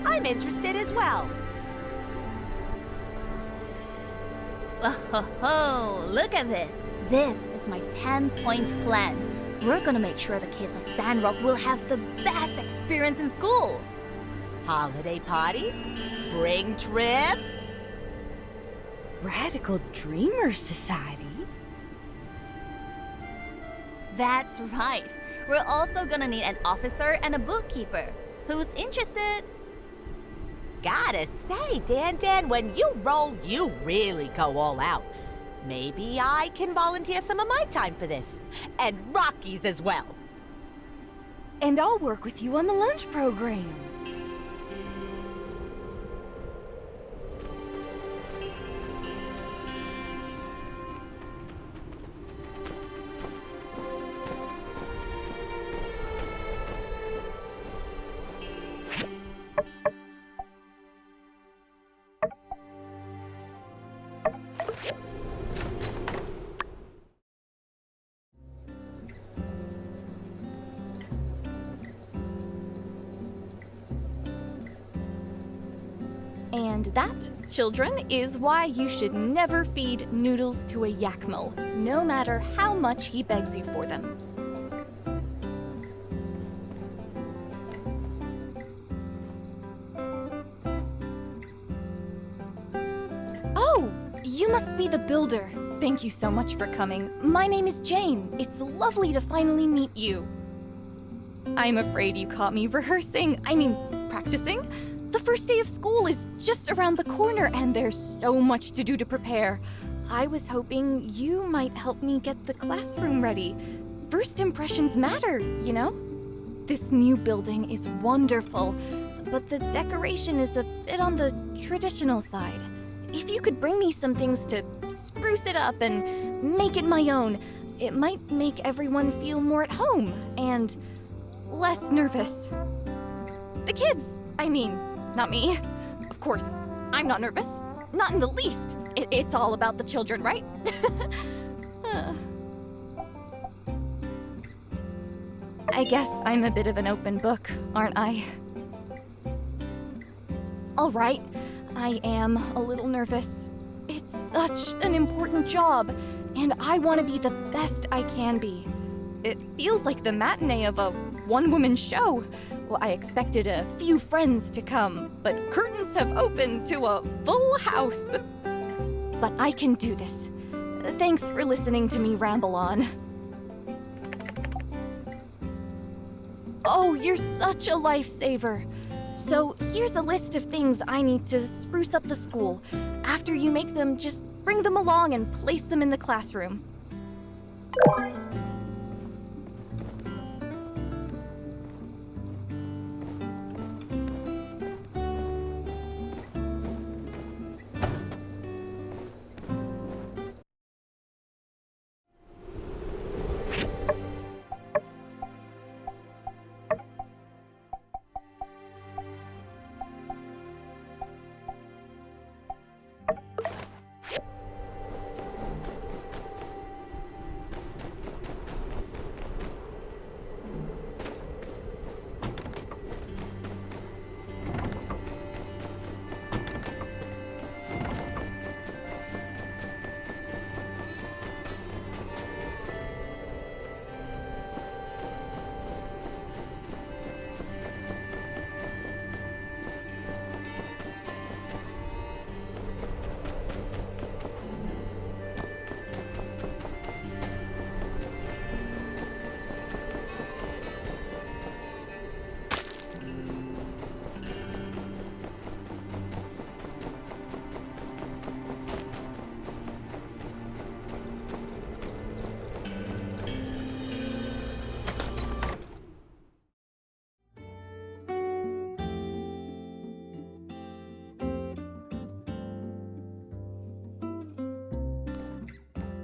I'm interested as well. Oh, look at this. This is my 10-point plan. We're gonna make sure the kids of Sandrock will have the best experience in school. Holiday parties? Spring trip? Radical Dreamers Society? That's right. We're also gonna need an officer and a bookkeeper. Who's interested? Gotta say, Dan, when you roll, you really go all out. Maybe I can volunteer some of my time for this. And Rocky's as well. And I'll work with you on the lunch program. And that, children, is why you should never feed noodles to a yakmel, no matter how much he begs you for them. Oh, you must be the builder. Thank you so much for coming. My name is Jane. It's lovely to finally meet you. I'm afraid you caught me practicing. The first day of school is just around the corner, and there's so much to do to prepare. I was hoping you might help me get the classroom ready. First impressions matter, you know? This new building is wonderful, but the decoration is a bit on the traditional side. If you could bring me some things to spruce it up and make it my own, it might make everyone feel more at home and less nervous. The kids, not me. Of course, I'm not nervous. Not in the least. It's all about the children, right? I guess I'm a bit of an open book, aren't I? All right, I am a little nervous. It's such an important job, and I want to be the best I can be. It feels like the matinee of a one-woman show. Well, I expected a few friends to come, but curtains have opened to a full house. But I can do this. Thanks for listening to me ramble on. Oh, you're such a lifesaver. So here's a list of things I need to spruce up the school. After you make them, just bring them along and place them in the classroom.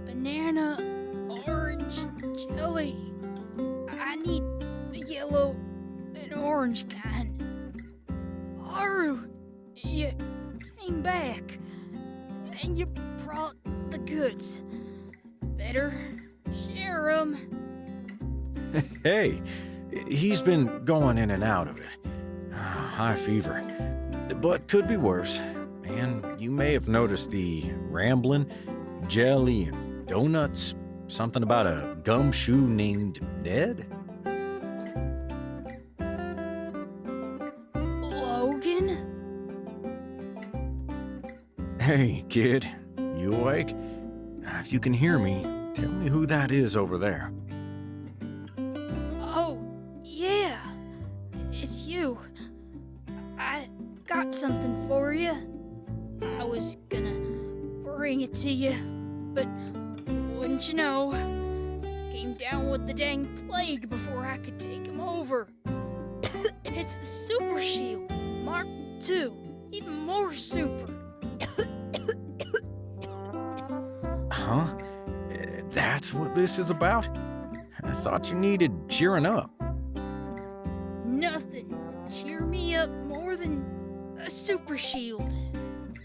Banana, orange, jelly. I need the yellow and orange kind. Haru, you came back, and you brought the goods. Better share 'em. Hey, he's been going in and out of it. High fever. but could be worse. And you may have noticed the rambling, jelly, and donuts. Something about a gumshoe named Ned? Logan? Hey, kid. You awake? If you can hear me, tell me who that is over there. Oh, yeah. It's you. I got something for you. I was gonna bring it to you, but wouldn't you know, came down with the dang plague before I could take him over. It's the Super Shield, Mark II, even more super. Huh? That's what this is about? I thought you needed cheering up. Nothing cheer me up more than a Super Shield.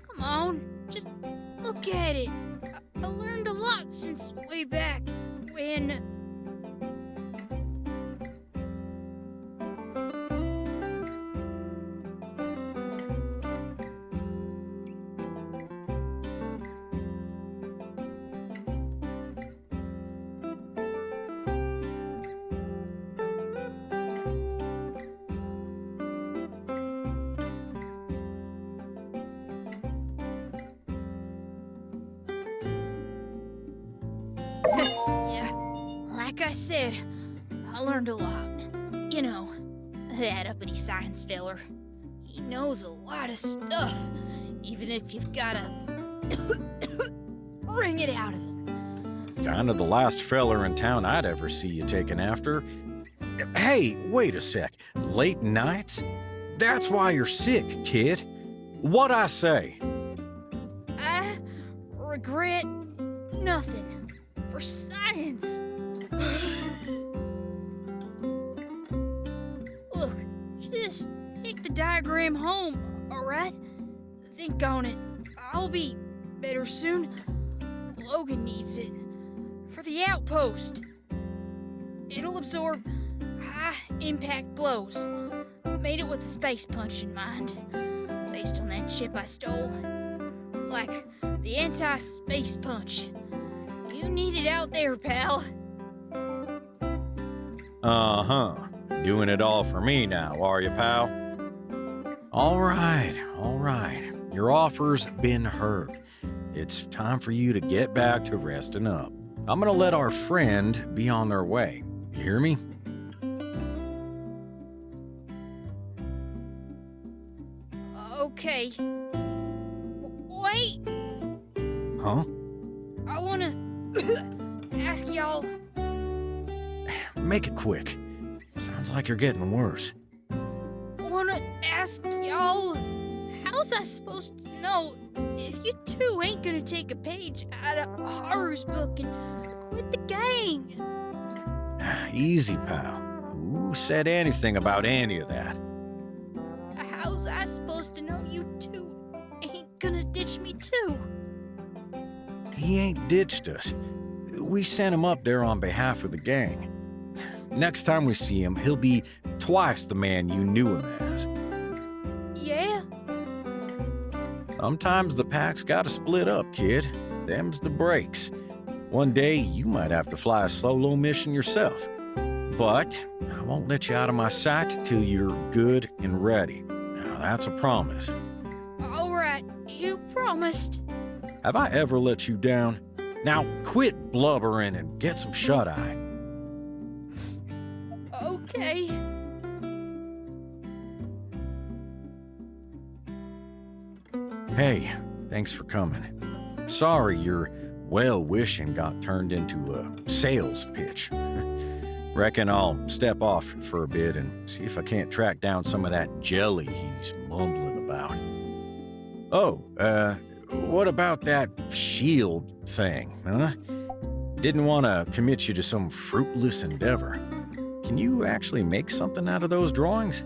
Come on, just look at it. I learned a lot since way back when... Yeah, like I said, I learned a lot. You know, that uppity science feller. He knows a lot of stuff, even if you've gotta wring it out of him. Kind of the last feller in town I'd ever see you taking after. Hey, wait a sec. Late nights? That's why you're sick, kid. What'd I say? I regret nothing. For science. Look, just take the diagram home, alright? Think on it. I'll be better soon. Logan needs it. For the outpost. It'll absorb high-impact blows. Made it with a space punch in mind. Based on that chip I stole. It's like the anti-space punch. You need it out there, pal. Uh-huh. Doing it all for me now, are you, pal? All right. Your offer's been heard. It's time for you to get back to resting up. I'm gonna let our friend be on their way. You hear me? Okay. Wait! Huh? I wanna ask y'all. Make it quick. Sounds like you're getting worse. Wanna ask y'all. How's I supposed to know if you two ain't gonna take a page out of Haru's book and quit the gang? Easy, pal. Who said anything about any of that? How's I supposed to know you two ain't gonna ditch me too? He ain't ditched us. We sent him up there on behalf of the gang. Next time we see him, he'll be twice the man you knew him as. Yeah? Sometimes the pack's gotta split up, kid. Them's the breaks. One day, you might have to fly a solo mission yourself. But I won't let you out of my sight till you're good and ready. Now, that's a promise. Alright, you promised. Have I ever let you down? Now, quit blubbering and get some shut-eye. Okay. Hey, thanks for coming. Sorry your well-wishing got turned into a sales pitch. Reckon I'll step off for a bit and see if I can't track down some of that jelly he's mumbling about. Oh, what about that shield thing, huh? Didn't want to commit you to some fruitless endeavor. Can you actually make something out of those drawings?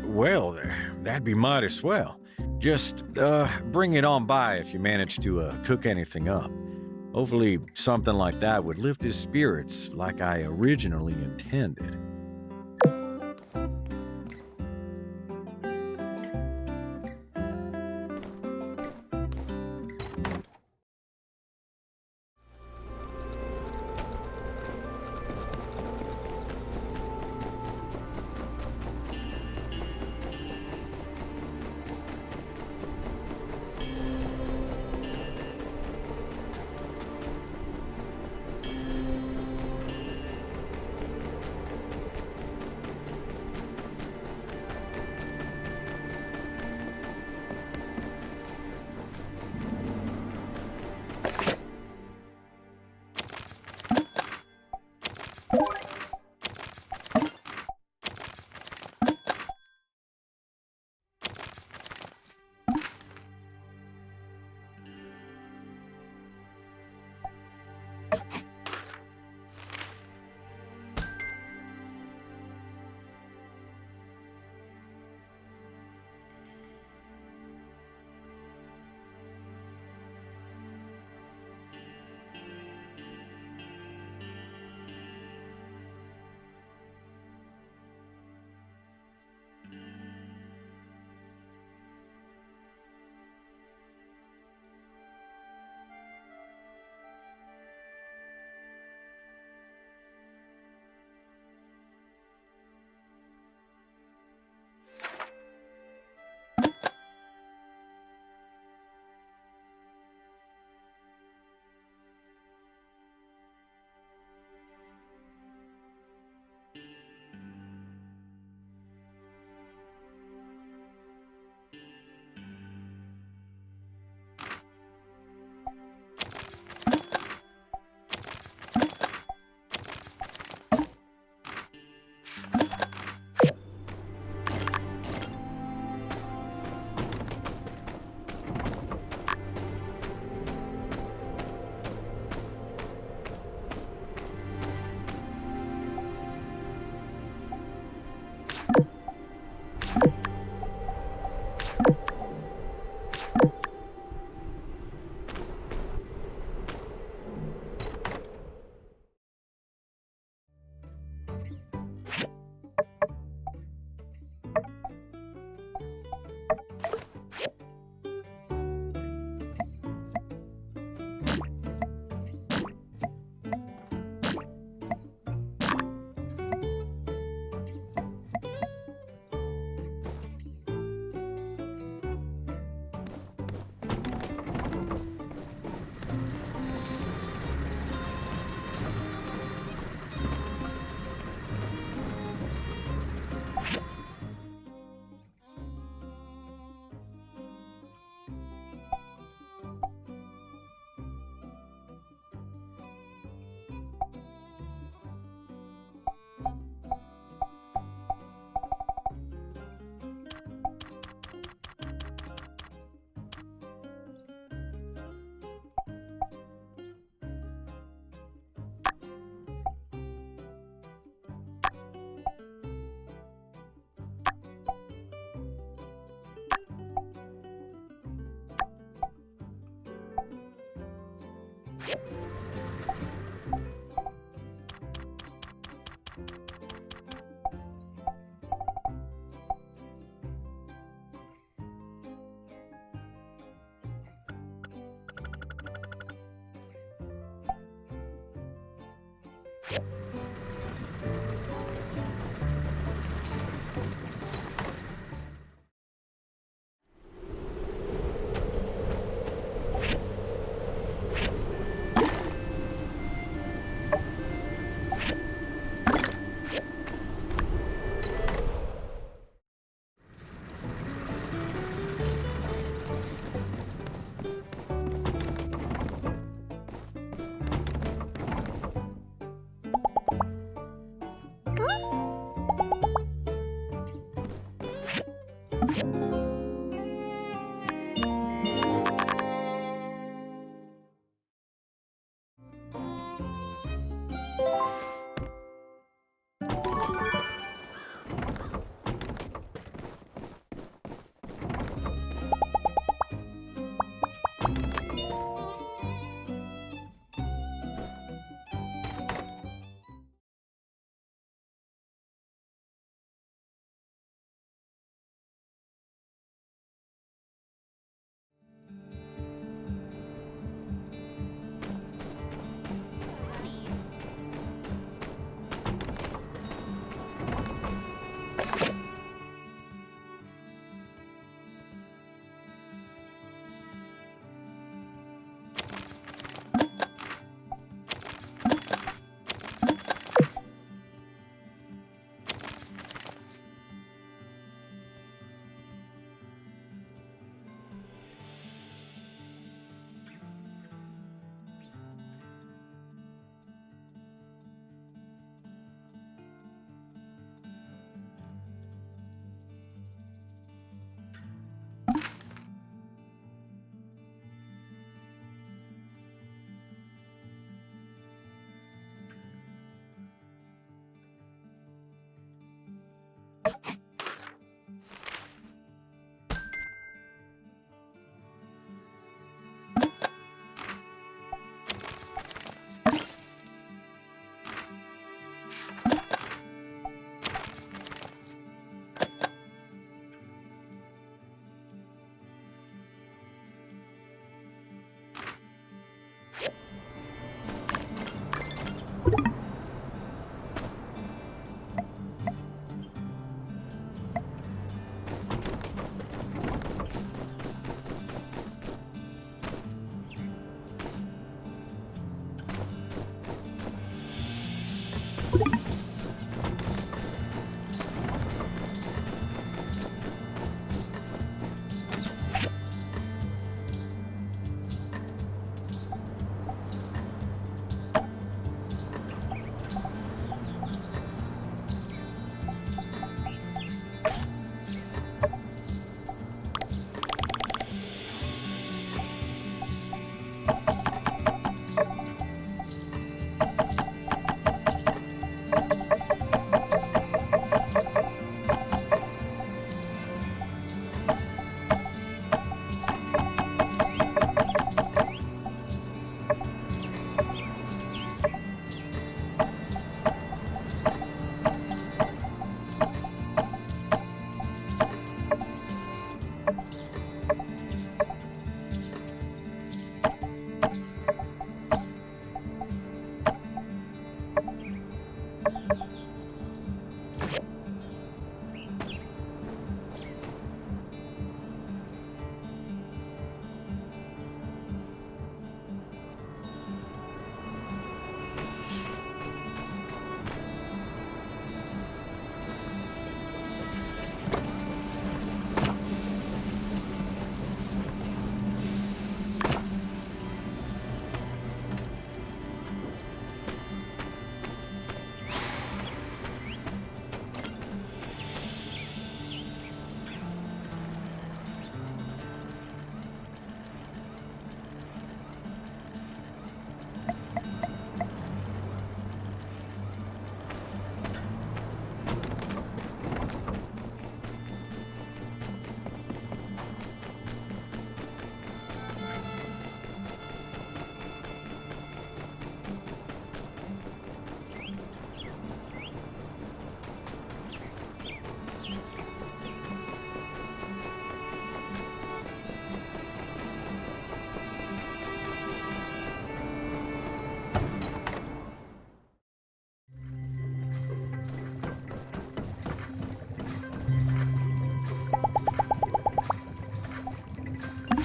Well, that'd be mighty swell. Just, bring it on by if you manage to, cook anything up. Hopefully something like that would lift his spirits like I originally intended.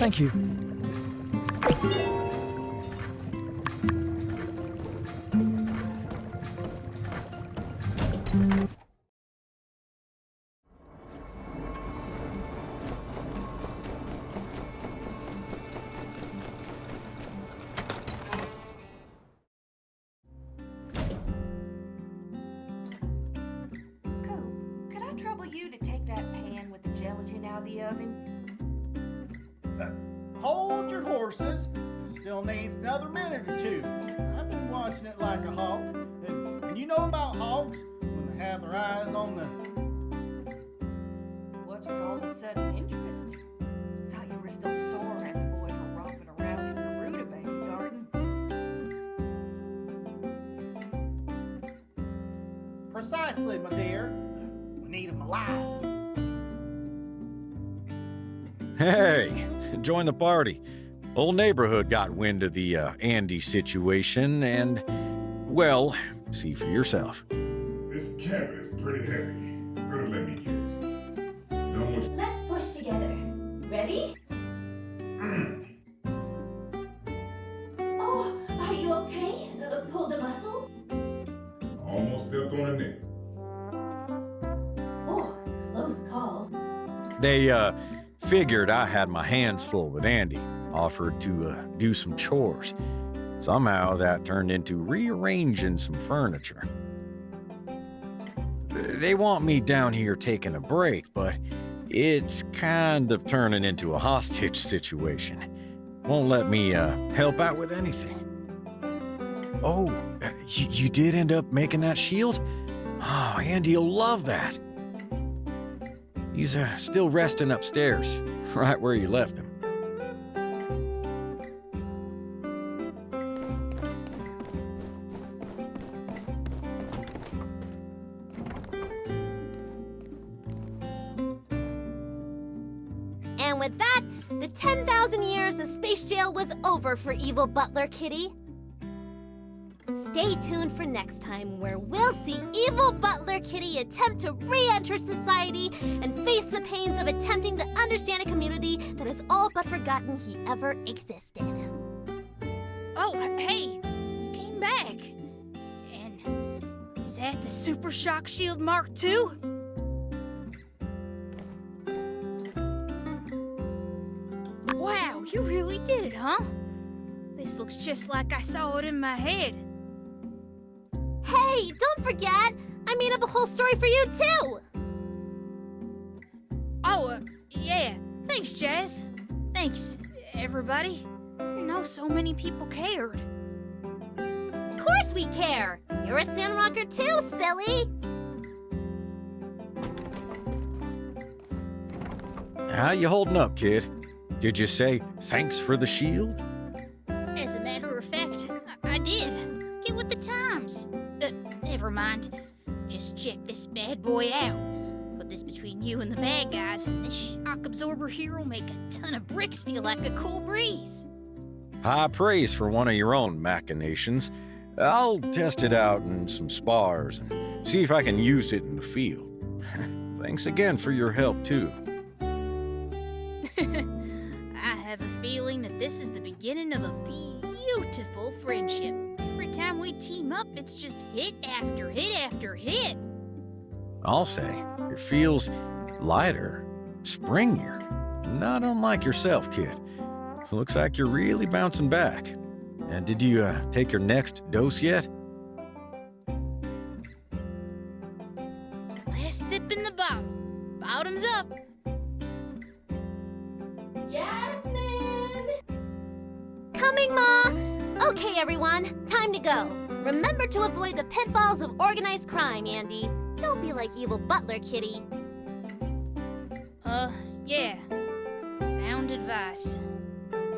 Thank you. you to take that pan with the gelatin out of the oven? Hold your horses. Still needs another minute or two. I've been watching it like a hawk. And you know about hawks when they have their eyes on the... What's with all the sudden interest? Thought you were still sore at the boy for romping around in your rutabaga garden. Precisely, my dear. We need him alive. Hey, join the party. Whole neighborhood got wind of the Andy situation, and, well, see for yourself. This cabinet is pretty heavy. Better let me get it. Don't want you... Let's push together. Ready? Oh, are you okay? Pull the muscle? Almost stepped on a nail. Oh, close call. They, figured I had my hands full with Andy, offered to do some chores. Somehow that turned into rearranging some furniture. They want me down here taking a break, but it's kind of turning into a hostage situation. Won't let me help out with anything. Oh, you did end up making that shield? Oh, Andy'll love that. He's still resting upstairs, right where you left him. And with that, the 10,000 years of space jail was over for evil Butler Kitty. Stay tuned for next time, where we'll see evil Butler Kitty attempt to re-enter society and face the pains of attempting to understand a community that has all but forgotten he ever existed. Oh, hey, you came back. And is that the Super Shock Shield Mark II? Wow, you really did it, huh? This looks just like I saw it in my head. Hey, don't forget, I made up a whole story for you too! Oh, yeah. Thanks, Jazz. Thanks, everybody. I didn't know so many people cared. Of course we care! You're a Sandrocker too, silly! How you holding up, kid? Did you say thanks for the shield? As a matter of fact, I did. Get with the times. Never mind. Just check this bad boy out. Put this between you and the bad guys, and this shock absorber here will make a ton of bricks feel like a cool breeze. High praise for one of your own machinations. I'll test it out in some spars and see if I can use it in the field. Thanks again for your help, too. I have a feeling that this is the beginning of a beautiful friendship. Every time we team up, it's just hit after hit after hit. I'll say, it feels lighter, springier. Not unlike yourself, kid. Looks like you're really bouncing back. And did you take your next dose yet? Last sip in the bottle. Bottoms up. Jasmine! Coming, Ma! Okay, everyone, time to go. Remember to avoid the pitfalls of organized crime, Andy. Don't be like evil Butler Kitty. Yeah. Sound advice.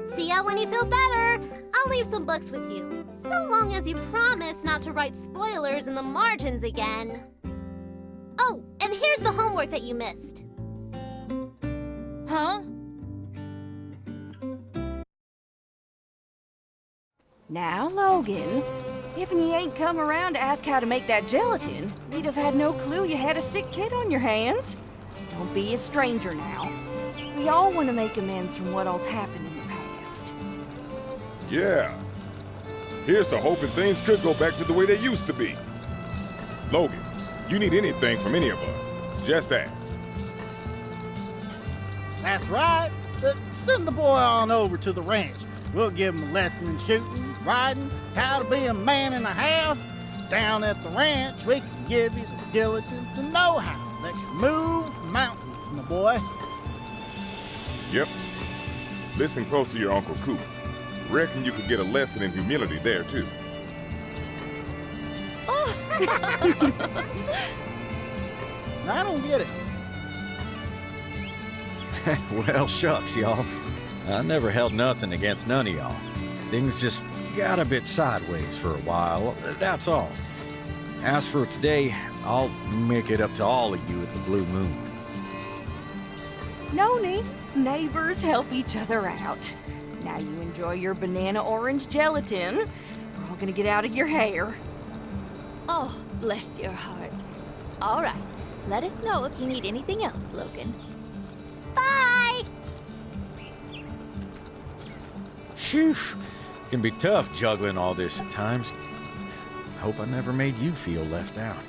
See ya when you feel better. I'll leave some books with you, so long as you promise not to write spoilers in the margins again. Oh, and here's the homework that you missed. Huh? Now, Logan, if you ain't come around to ask how to make that gelatin, we'd have had no clue you had a sick kid on your hands. Don't be a stranger now. We all want to make amends from what all's happened in the past. Yeah. Here's to hoping things could go back to the way they used to be. Logan, you need anything from any of us, just ask. That's right. Send the boy on over to the ranch. We'll give him a lesson in shooting, riding, how to be a man and a half. Down at the ranch, we can give you the diligence and know-how that can move mountains, my boy. Yep. Listen close to your Uncle Coop. Reckon you could get a lesson in humility there, too. I don't get it. Well, shucks, y'all. I never held nothing against none of y'all. Things just got a bit sideways for a while, that's all. As for today, I'll make it up to all of you at the Blue Moon. No need. Neighbors help each other out. Now you enjoy your banana orange gelatin. We're all gonna get out of your hair. Oh, bless your heart. All right, let us know if you need anything else, Logan. Bye! Phew. Can be tough juggling all this at times. Hope I never made you feel left out.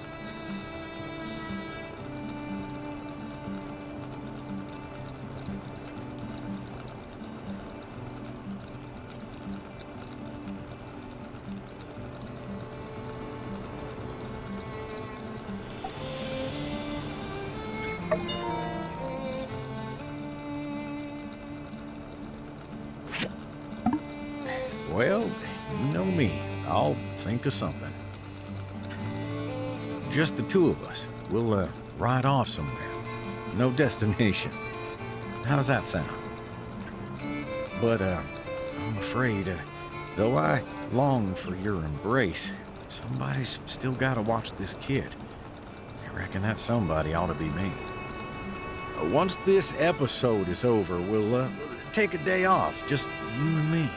Well, you know me. I'll think of something. Just the two of us. We'll, ride off somewhere. No destination. How's that sound? But, I'm afraid, though I long for your embrace, somebody's still gotta watch this kid. I reckon that somebody ought to be me. Once this episode is over, we'll, take a day off. Just you and me.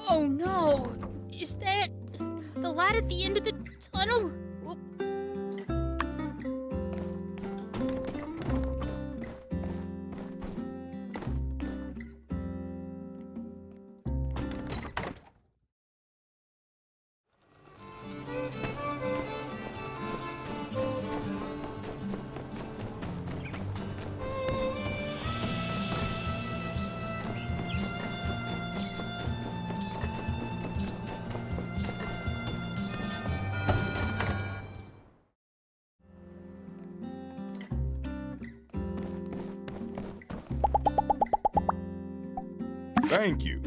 Oh no! Is that the light at the end of the tunnel? Whoop. Thank you.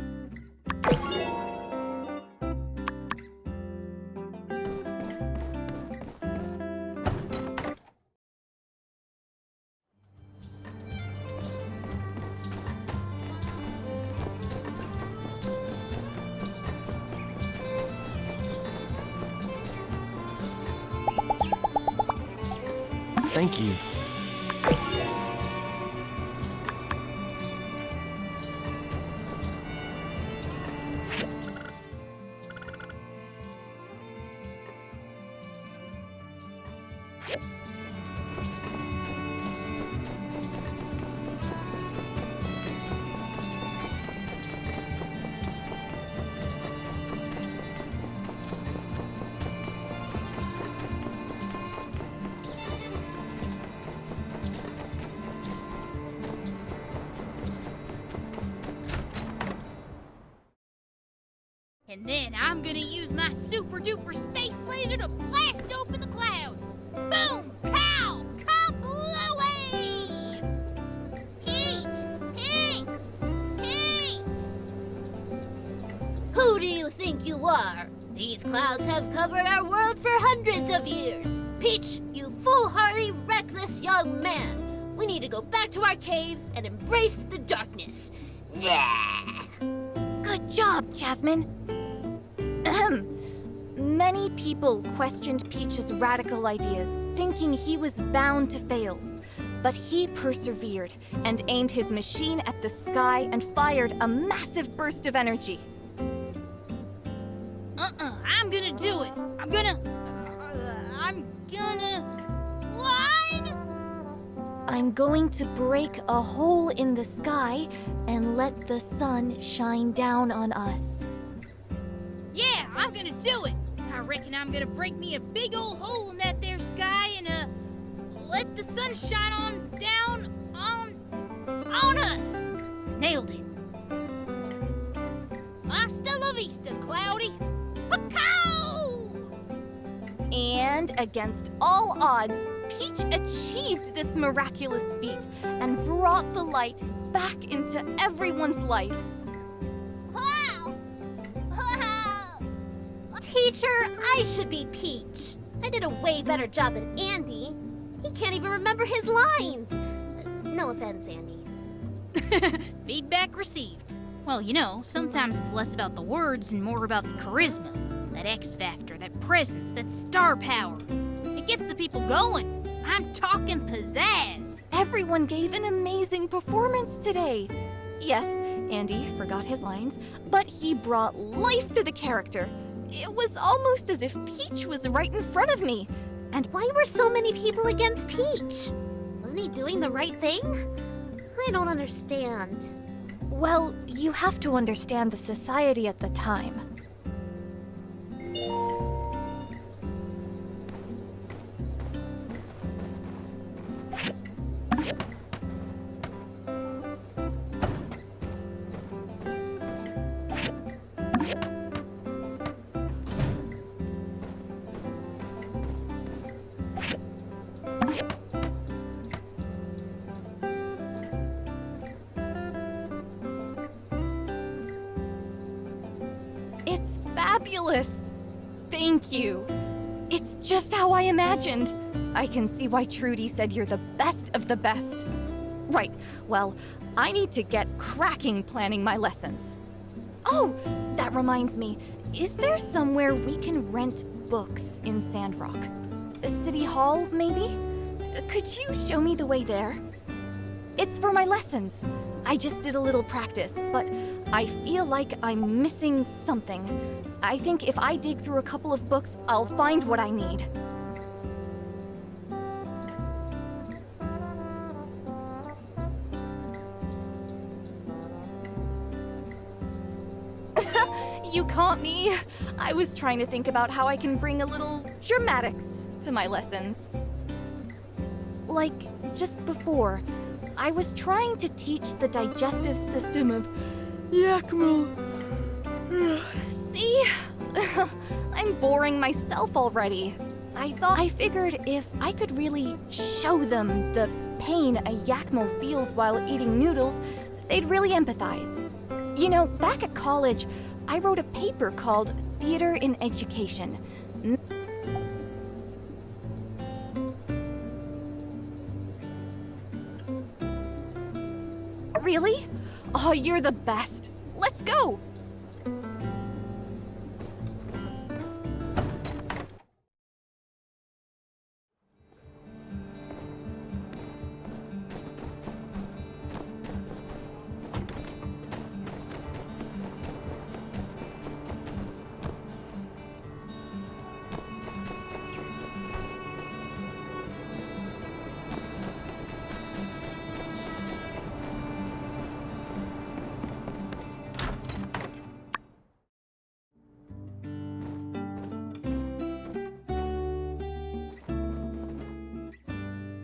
Thank you. And then I'm gonna use my super duper space laser to blast open the clouds. Boom! Pow! Kablooey! Pete! Pete! Pete! Who do you think you are? These clouds have covered our world for hundreds of years. Peach, you foolhardy, reckless young man. We need to go back to our caves and embrace the darkness. Yeah! Good job, Jasmine. Ahem. Many people questioned Peach's radical ideas, thinking he was bound to fail. But he persevered and aimed his machine at the sky and fired a massive burst of energy. I'm gonna do it. I'm gonna line! I'm going to break a hole in the sky and let the sun shine down on us. Yeah, I'm gonna do it. I reckon I'm gonna break me a big old hole in that there sky and let the sun shine on down on us. Nailed it. Hasta la vista, Cloudy. Pacow! And against all odds, Peach achieved this miraculous feat and brought the light back into everyone's life. Wow! Wow! Teacher, I should be Peach. I did a way better job than Andy. He can't even remember his lines. No offense, Andy. Feedback received. Well, you know, sometimes it's less about the words and more about the charisma. That X factor, that presence, that star power. It gets the people going. I'm talking pizzazz. Everyone gave an amazing performance today. Yes, Andy forgot his lines, but he brought life to the character. It was almost as if Peach was right in front of me. And why were so many people against Peach? Wasn't he doing the right thing? I don't understand. Well, you have to understand the society at the time. It's fabulous! Thank you. It's just how I imagined. I can see why Trudy said you're the best of the best. Right, well, I need to get cracking planning my lessons. Oh, that reminds me. Is there somewhere we can rent books in Sandrock? A city hall, maybe? Could you show me the way there? It's for my lessons. I just did a little practice, but I feel like I'm missing something. I think if I dig through a couple of books, I'll find what I need. You caught me. I was trying to think about how I can bring a little dramatics to my lessons. Like, just before, I was trying to teach the digestive system of Yakmal. See? I'm boring myself already. I figured if I could really show them the pain a Yakmal feels while eating noodles, they'd really empathize. You know, back at college, I wrote a paper called Theater in Education. Really? Oh, you're the best. Let's go!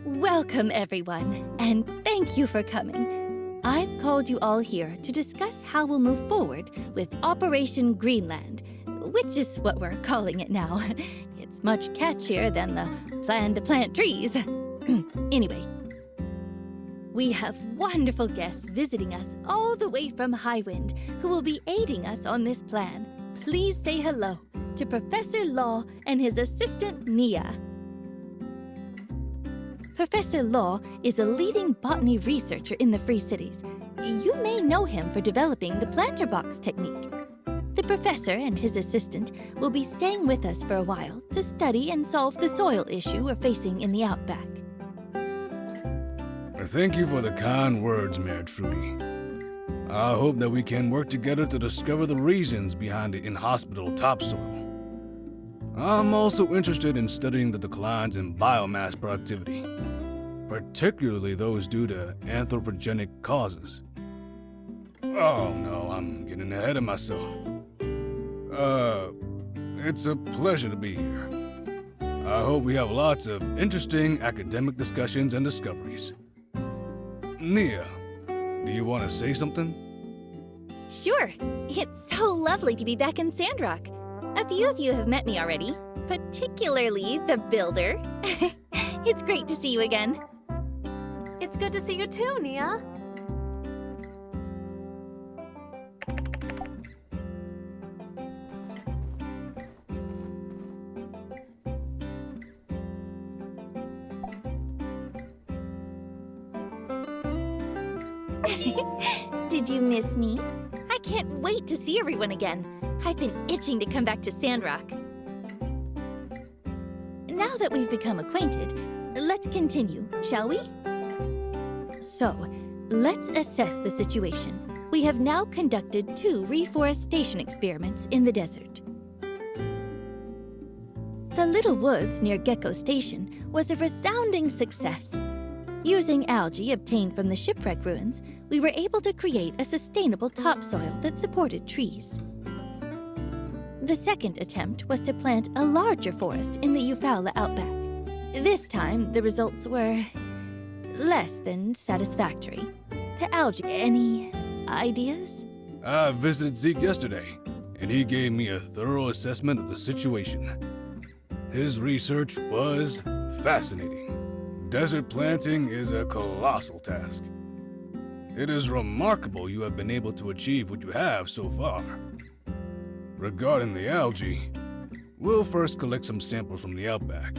Welcome, everyone, and thank you for coming. I've called you all here to discuss how we'll move forward with Operation Greenland, which is what we're calling it now. It's much catchier than the plan to plant trees. Anyway, we have wonderful guests visiting us all the way from Highwind who will be aiding us on this plan. Please say hello to Professor Law and his assistant, Nia. Professor Law is a leading botany researcher in the Free Cities. You may know him for developing the planter box technique. The professor and his assistant will be staying with us for a while to study and solve the soil issue we're facing in the outback. Thank you for the kind words, Mayor Trudy. I hope that we can work together to discover the reasons behind the inhospitable topsoil. I'm also interested in studying the declines in biomass productivity, particularly those due to anthropogenic causes. Oh no, I'm getting ahead of myself. It's a pleasure to be here. I hope we have lots of interesting academic discussions and discoveries. Nia, do you want to say something? Sure. It's so lovely to be back in Sandrock. A few of you have met me already, particularly the builder. It's great to see you again. It's good to see you too, Nia. Did you miss me? I can't wait to see everyone again. I've been itching to come back to Sandrock. Now that we've become acquainted, let's continue, shall we? So, let's assess the situation. We have now conducted 2 reforestation experiments in the desert. The Little Woods near Gecko Station was a resounding success. Using algae obtained from the shipwreck ruins, we were able to create a sustainable topsoil that supported trees. The second attempt was to plant a larger forest in the Eufaula outback. This time, the results were less than satisfactory. The algae, any ideas? I visited Zeke yesterday, and he gave me a thorough assessment of the situation. His research was fascinating. Desert planting is a colossal task. It is remarkable you have been able to achieve what you have so far. Regarding the algae, we'll first collect some samples from the outback.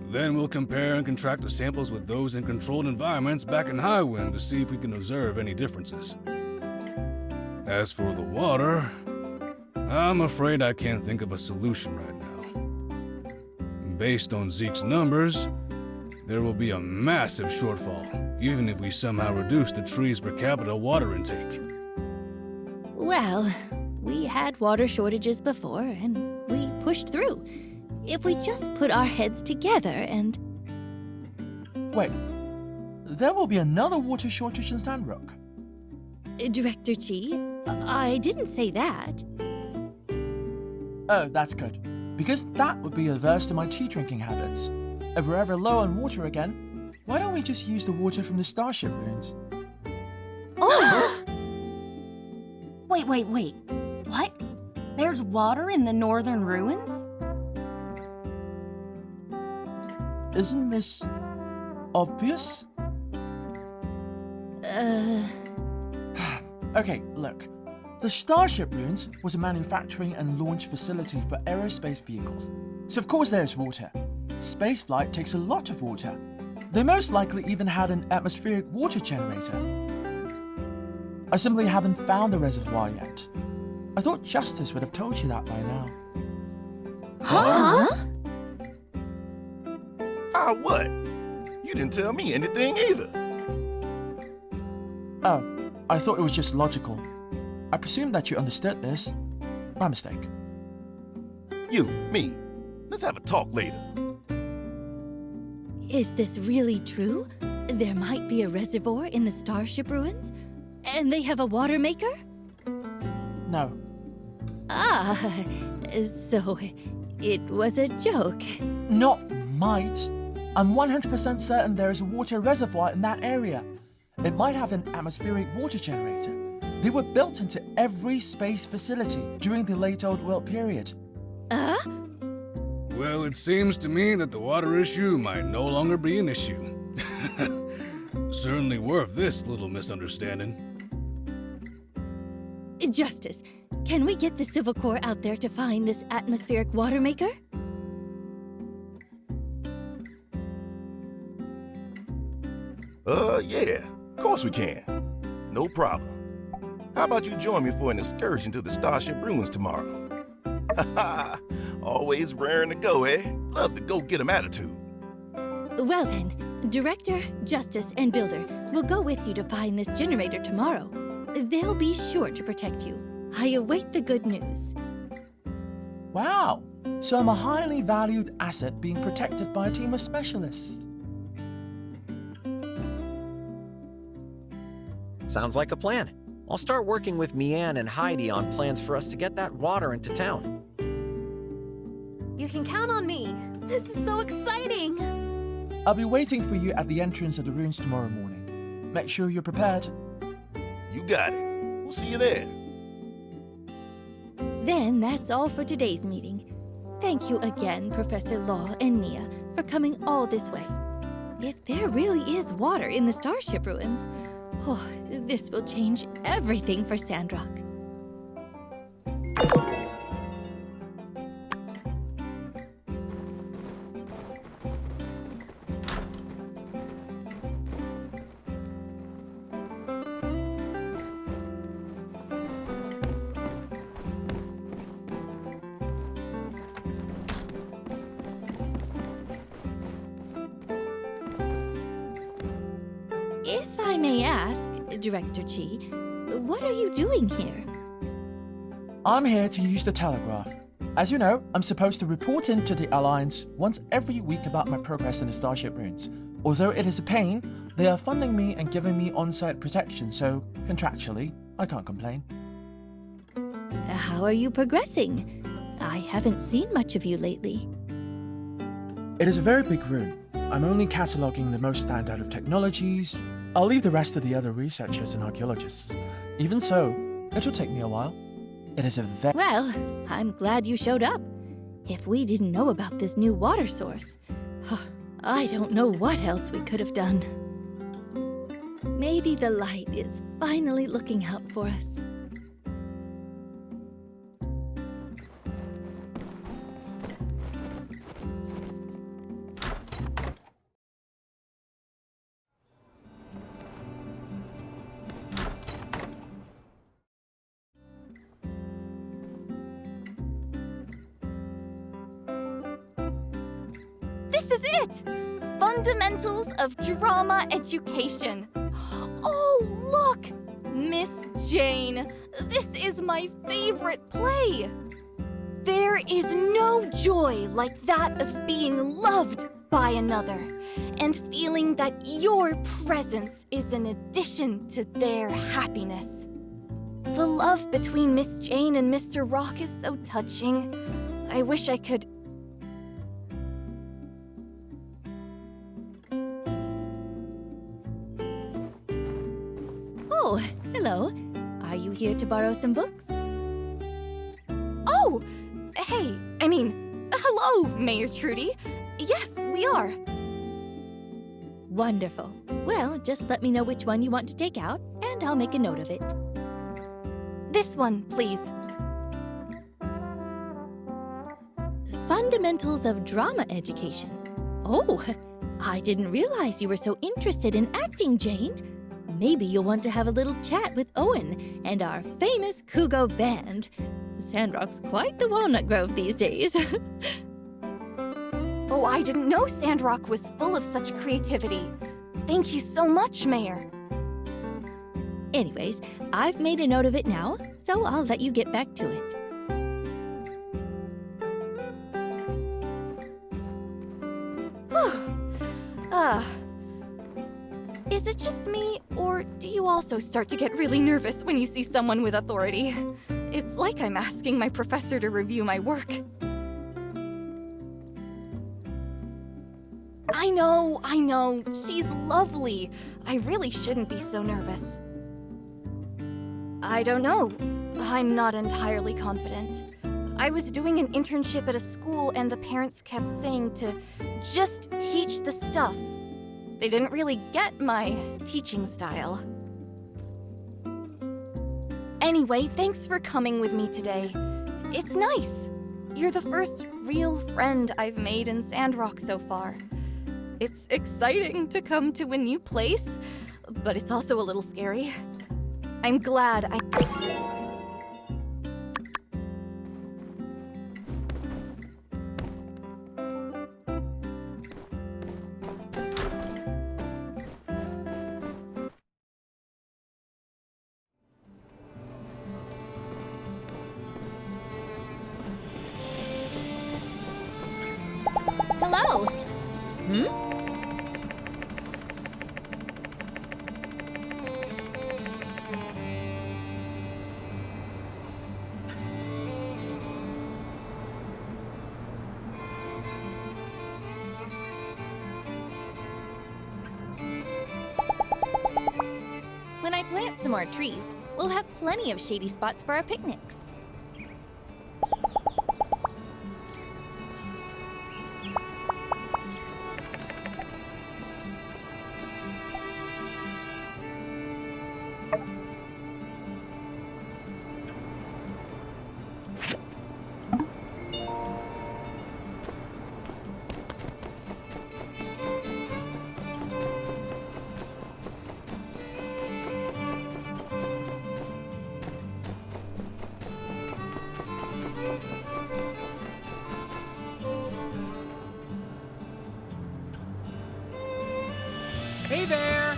Then we'll compare and contrast the samples with those in controlled environments back in Highwind to see if we can observe any differences. As for the water, I'm afraid I can't think of a solution right now. Based on Zeke's numbers, there will be a massive shortfall, even if we somehow reduce the tree's per capita water intake. Well, we had water shortages before, and we pushed through. If we just put our heads together and... Wait, there will be another water shortage in Sandrock. Director Chi, I didn't say that. Oh, that's good, because that would be adverse to my tea drinking habits. If we're ever low on water again, why don't we just use the water from the Starship ruins? Oh! Wait. What? There's water in the northern ruins? Isn't this obvious? Okay, look. The Starship ruins was a manufacturing and launch facility for aerospace vehicles. So of course there's water. Spaceflight takes a lot of water. They most likely even had an atmospheric water generator. I simply haven't found the reservoir yet. I thought Justice would have told you that by now. Huh? What? You didn't tell me anything either. Oh, I thought it was just logical. I presumed that you understood this. My mistake. You, me. Let's have a talk later. Is this really true? There might be a reservoir in the Starship ruins? And they have a water maker? No. Ah, so it was a joke. Not might. I'm 100% certain there is a water reservoir in that area. It might have an atmospheric water generator. They were built into every space facility during the late Old World period. Well, it seems to me that the water issue might no longer be an issue. Certainly worth this little misunderstanding. Justice, can we get the Civil Corps out there to find this atmospheric water maker? Yeah, of course we can. No problem. How about you join me for an excursion to the Starship ruins tomorrow? Always raring to go, eh? Love the go-get 'em attitude. Well then, Director, Justice, and Builder will go with you to find this generator tomorrow. They'll be sure to protect you. I await the good news. Wow, so I'm a highly valued asset being protected by a team of specialists. Sounds like a plan. I'll start working with Mian and Heidi on plans for us to get that water into town. You can count on me. This is so exciting. I'll be waiting for you at the entrance of the ruins tomorrow morning. Make sure you're prepared. You got it. We'll see you there. Then that's all for today's meeting. Thank you again, Professor Law and Nia, for coming all this way. If there really is water in the Starship ruins, oh, this will change everything for Sandrock. If I may ask, Director Chi, what are you doing here? I'm here to use the telegraph. As you know, I'm supposed to report in to the Alliance once every week about my progress in the Starship ruins. Although it is a pain, they are funding me and giving me on-site protection, so contractually, I can't complain. How are you progressing? I haven't seen much of you lately. It is a very big room. I'm only cataloguing the most standout of technologies. I'll leave the rest to the other researchers and archaeologists. Even so, it'll take me a while. It is a very— Well, I'm glad you showed up. If we didn't know about this new water source, I don't know what else we could have done. Maybe the light is finally looking out for us. This is it! Fundamentals of Drama Education. Oh, look! Miss Jane, this is my favorite play. There is no joy like that of being loved by another and feeling that your presence is an addition to their happiness. The love between Miss Jane and Mr. Rock is so touching. I wish I could... Oh, hello. Are you here to borrow some books? Oh! Hey, hello, Mayor Trudy. Yes, we are. Wonderful. Well, just let me know which one you want to take out, and I'll make a note of it. This one, please. Fundamentals of Drama Education. Oh, I didn't realize you were so interested in acting, Jane. Maybe you'll want to have a little chat with Owen and our famous Kugo band. Sandrock's quite the walnut grove these days. Oh, I didn't know Sandrock was full of such creativity. Thank you so much, Mayor. Anyways, I've made a note of it now, so I'll let you get back to it. Is it just me, or do you also start to get really nervous when you see someone with authority? It's like I'm asking my professor to review my work. I know, she's lovely. I really shouldn't be so nervous. I don't know. I'm not entirely confident. I was doing an internship at a school and the parents kept saying to just teach the stuff. They didn't really get my teaching style. Anyway, thanks for coming with me today. It's nice. You're the first real friend I've made in Sandrock so far. It's exciting to come to a new place, but it's also a little scary. I'm glad I... plant some more trees, we'll have plenty of shady spots for our picnics. Hey there!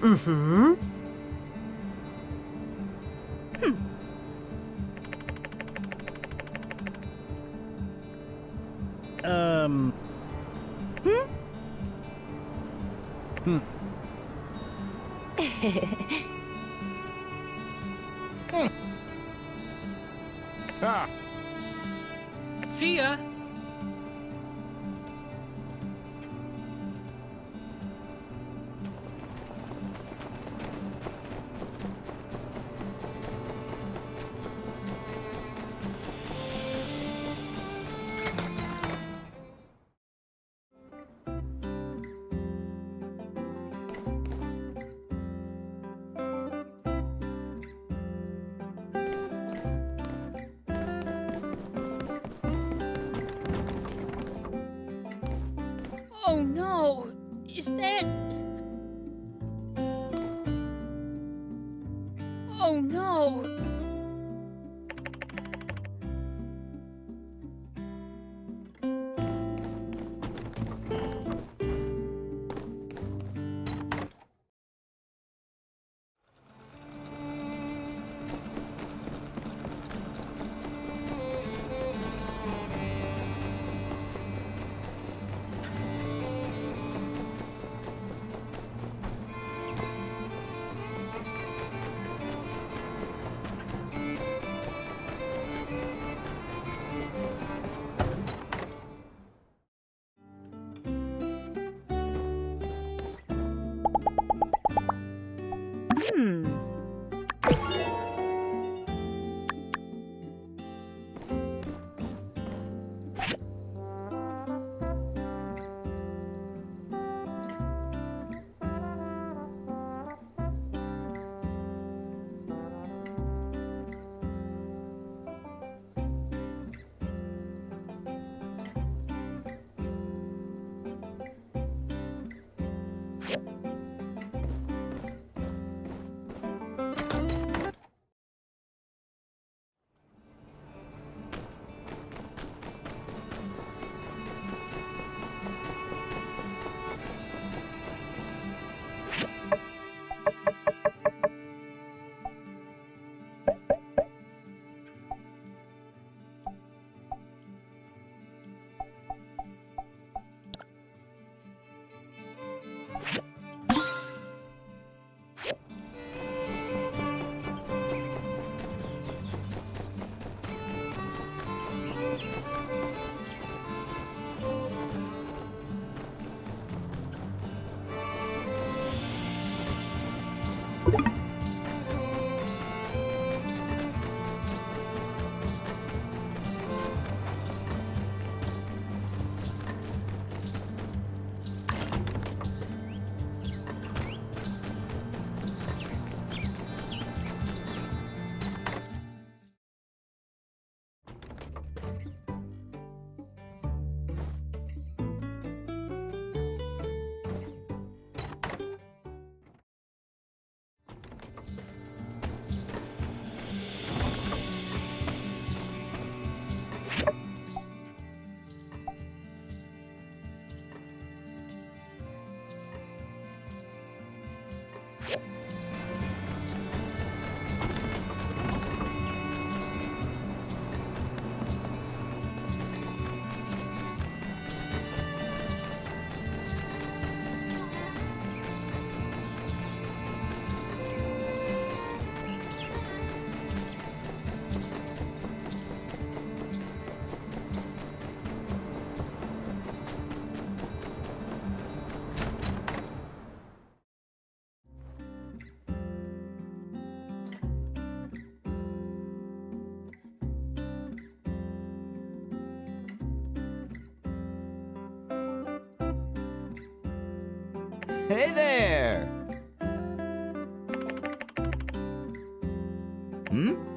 Mm-hmm. Ha! See ya! Oh no! Is that... Oh no! Hey there! Hmm?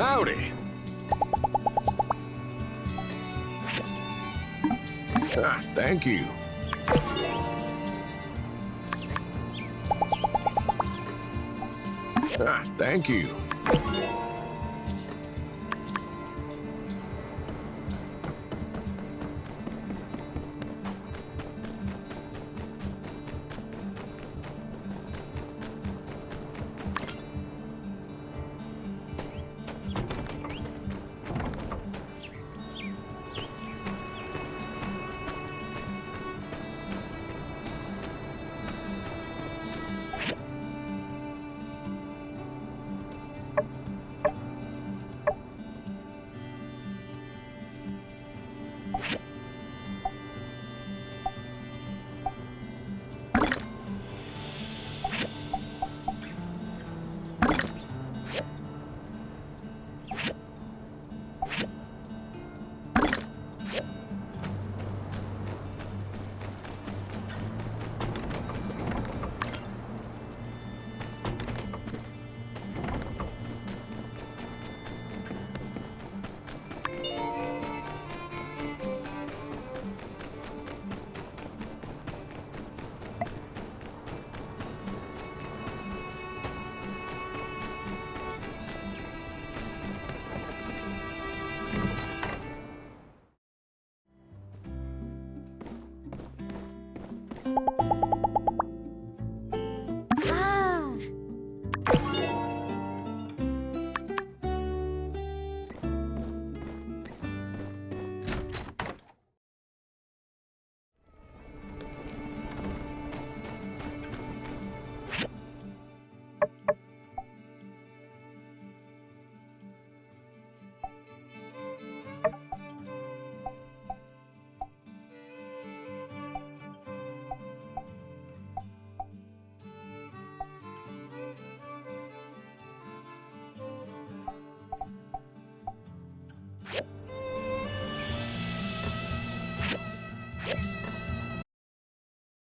Howdy. Thank you. Thank you.